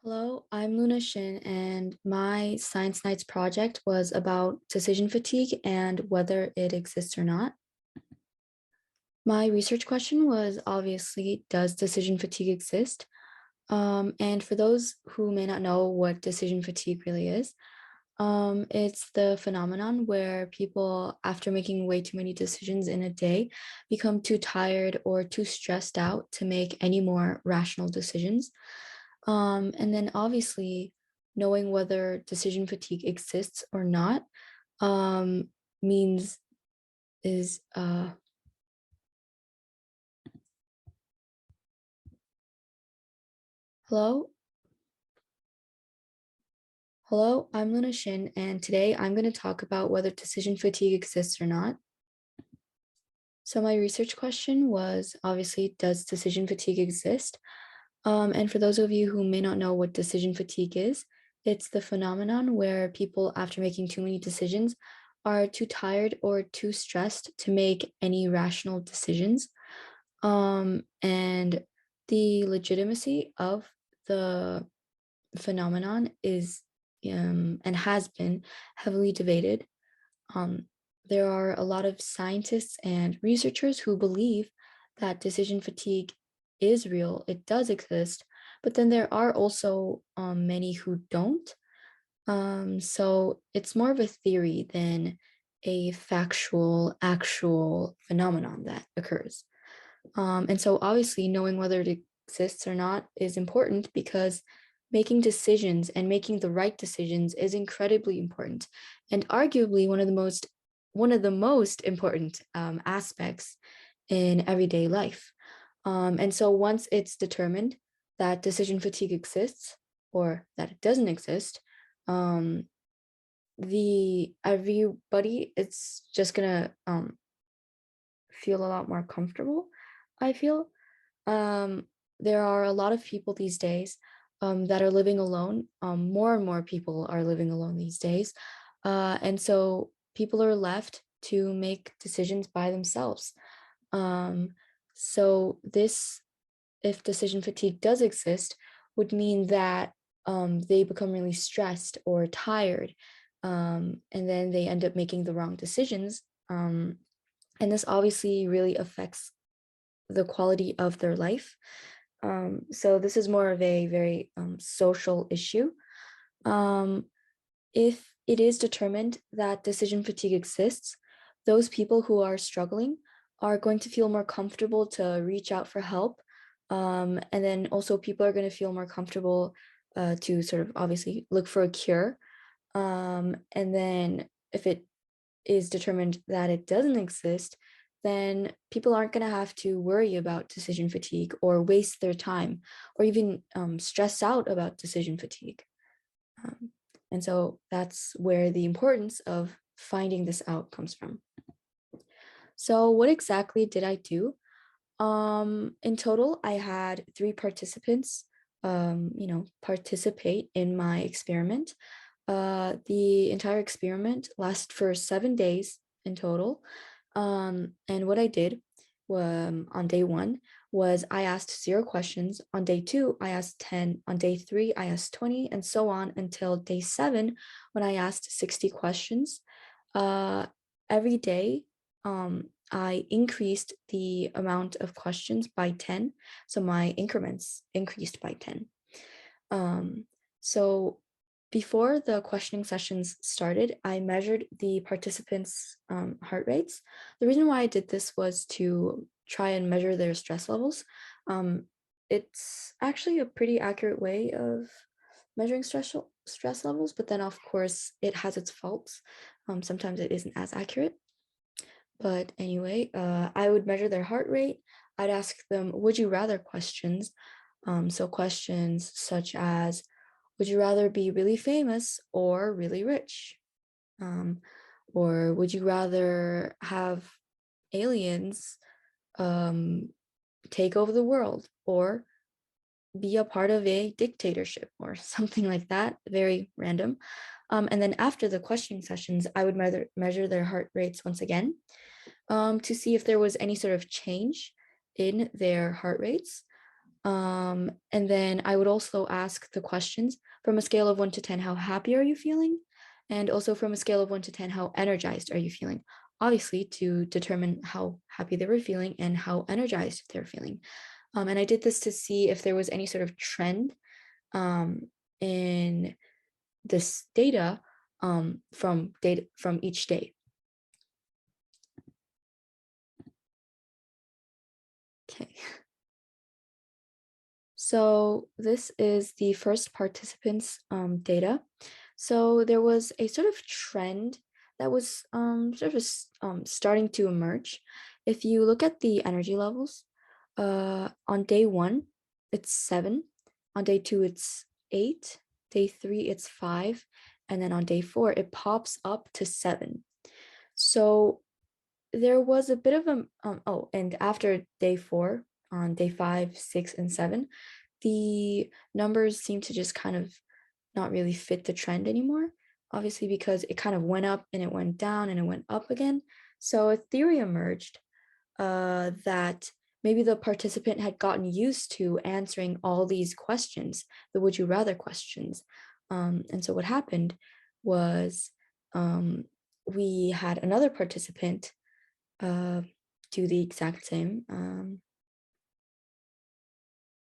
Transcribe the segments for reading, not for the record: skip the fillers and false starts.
Hello, I'm Luna Shin, and my Science Nights project was about decision fatigue and whether it exists or not. My research question was obviously, does decision fatigue exist? And for those who may not know what decision fatigue really is, it's the phenomenon where people, after making way too many decisions in a day, become too tired or too stressed out to make any more rational decisions. And then obviously, knowing whether decision fatigue exists or not um, means is hello, hello. I'm Luna Shin, and today I'm going to talk about whether decision fatigue exists or not. So my research question was obviously, does decision fatigue exist? And for those of you who may not know what decision fatigue is, it's the phenomenon where people, after making too many decisions, are too tired or too stressed to make any rational decisions. And the legitimacy of the phenomenon is and has been heavily debated. Um, there are a lot of scientists and researchers who believe that decision fatigue is real, it does exist, but then there are also many who don't. So it's more of a theory than a factual, actual phenomenon that occurs. And so obviously knowing whether it exists or not is important because making decisions and making the right decisions is incredibly important and arguably one of the most important aspects in everyday life. And so once it's determined that decision fatigue exists or that it doesn't exist, um, the everybody it's just gonna feel a lot more comfortable. I feel there are a lot of people these days that are living alone. More and more people are living alone these days. And so people are left to make decisions by themselves. Um, so this, if decision fatigue does exist, would mean that they become really stressed or tired, and then they end up making the wrong decisions. And this obviously really affects the quality of their life. So this is more of a very social issue. Um, if it is determined that decision fatigue exists, those people who are struggling are going to feel more comfortable to reach out for help. And then also people are going to feel more comfortable to sort of obviously look for a cure. And then if it is determined that it doesn't exist, then people aren't going to have to worry about decision fatigue or waste their time or even stress out about decision fatigue. Um, and so that's where the importance of finding this out comes from. So, what exactly did I do? In total, I had three participants, participate in my experiment. The entire experiment lasted for 7 days in total. And what I did on day one was I asked 0 questions. On day two, I asked 10. On day three, I asked 20, and so on until day seven, when I asked 60 questions. Uh, every day, I increased the amount of questions by 10. So my increments increased by 10. So before the questioning sessions started, I measured the participants' heart rates. The reason why I did this was to try and measure their stress levels. It's actually a pretty accurate way of measuring stress levels, but then of course it has its faults. Sometimes it isn't as accurate. But anyway, I would measure their heart rate. I'd ask them, would you rather questions. So questions such as, would you rather be really famous or really rich? Um, or would you rather have aliens um, take over the world or be a part of a dictatorship or something like that? Very random. And then after the questioning sessions, I would measure their heart rates once again to see if there was any sort of change in their heart rates. And then I would also ask the questions from a scale of 1 to 10, how happy are you feeling? And also from a scale of 1 to 10, how energized are you feeling? Obviously, to determine how happy they were feeling and how energized they're feeling. And I did this to see if there was any sort of trend in this data from each day. Okay. So this is the first participants' data. So there was a sort of trend that was starting to emerge. If you look at the energy levels, on day one, it's 7. On day 2, it's 8. Day 3, it's 5. And then on day 4, it pops up to 7. So there was a bit of a, and after day 4, on day 5, 6, and 7, the numbers seem to just kind of not really fit the trend anymore, obviously because it kind of went up and it went down and it went up again. So a theory emerged that maybe the participant had gotten used to answering all these questions, the would you rather questions. And so what happened was we had another participant do the exact same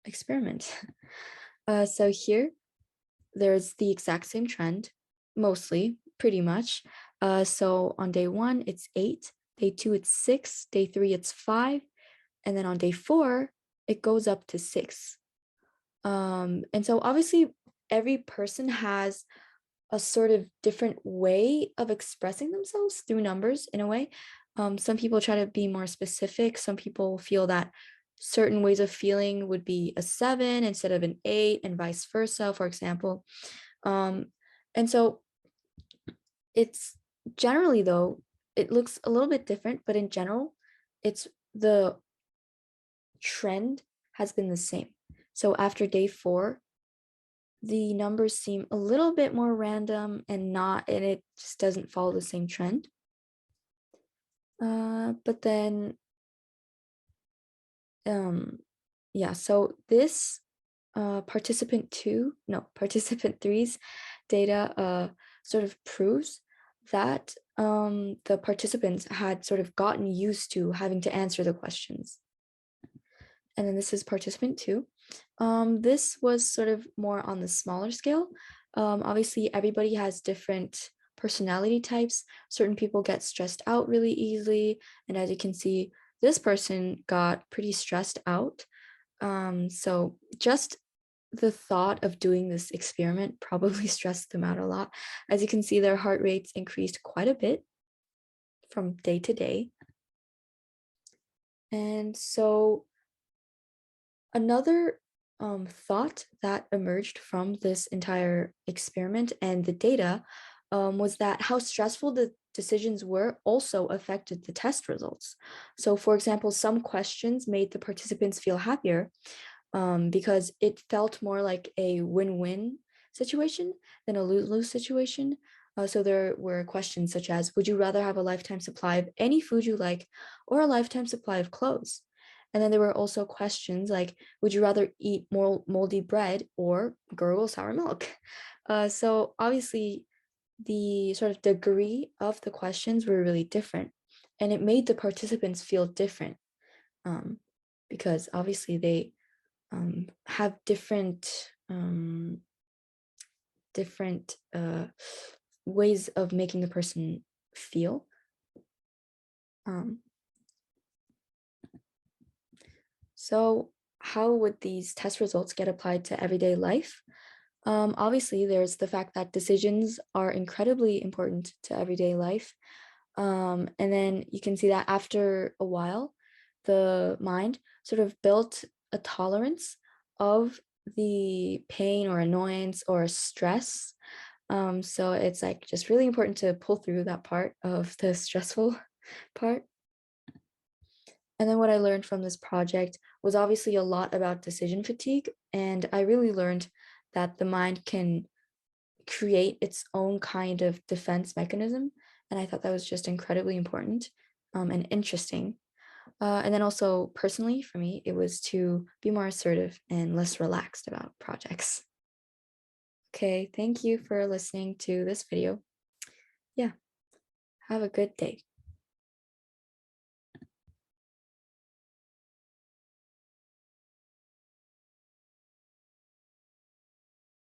experiment. So here, there's the exact same trend, mostly, pretty much. So on day 1, it's 8. Day 2, it's 6. Day 3, it's 5. And then on day 4, it goes up to 6. And so obviously, every person has a sort of different way of expressing themselves through numbers in a way. Some people try to be more specific. Some people feel that certain ways of feeling would be a 7 instead of an 8, and vice versa, for example. And so it's generally, though, it looks a little bit different, but in general, it's the trend has been the same. So after day 4, the numbers seem a little bit more random and it just doesn't follow the same trend. But then, yeah, so this participant three's data sort of proves that the participants had sort of gotten used to having to answer the questions. And then this is participant 2. This was sort of more on the smaller scale. Obviously, everybody has different personality types. Certain people get stressed out really easily. And as you can see, this person got pretty stressed out. So just the thought of doing this experiment probably stressed them out a lot. As you can see, their heart rates increased quite a bit from day to day. And so another thought that emerged from this entire experiment and the data was that how stressful the decisions were also affected the test results. So, for example, some questions made the participants feel happier because it felt more like a win-win situation than a lose-lose situation. So there were questions such as, would you rather have a lifetime supply of any food you like or a lifetime supply of clothes? And then there were also questions like, would you rather eat more moldy bread or gurgle sour milk? So obviously, the sort of degree of the questions were really different, and it made the participants feel different because obviously they have different ways of making the person feel. So how would these test results get applied to everyday life? Obviously, there's the fact that decisions are incredibly important to everyday life. And then you can see that after a while, the mind sort of built a tolerance of the pain or annoyance or stress. So it's like just really important to pull through that part of the stressful part. And then what I learned from this project was obviously a lot about decision fatigue. And I really learned that the mind can create its own kind of defense mechanism. And I thought that was just incredibly important and interesting. And then also personally for me, it was to be more assertive and less relaxed about projects. Okay, thank you for listening to this video. Yeah, have a good day.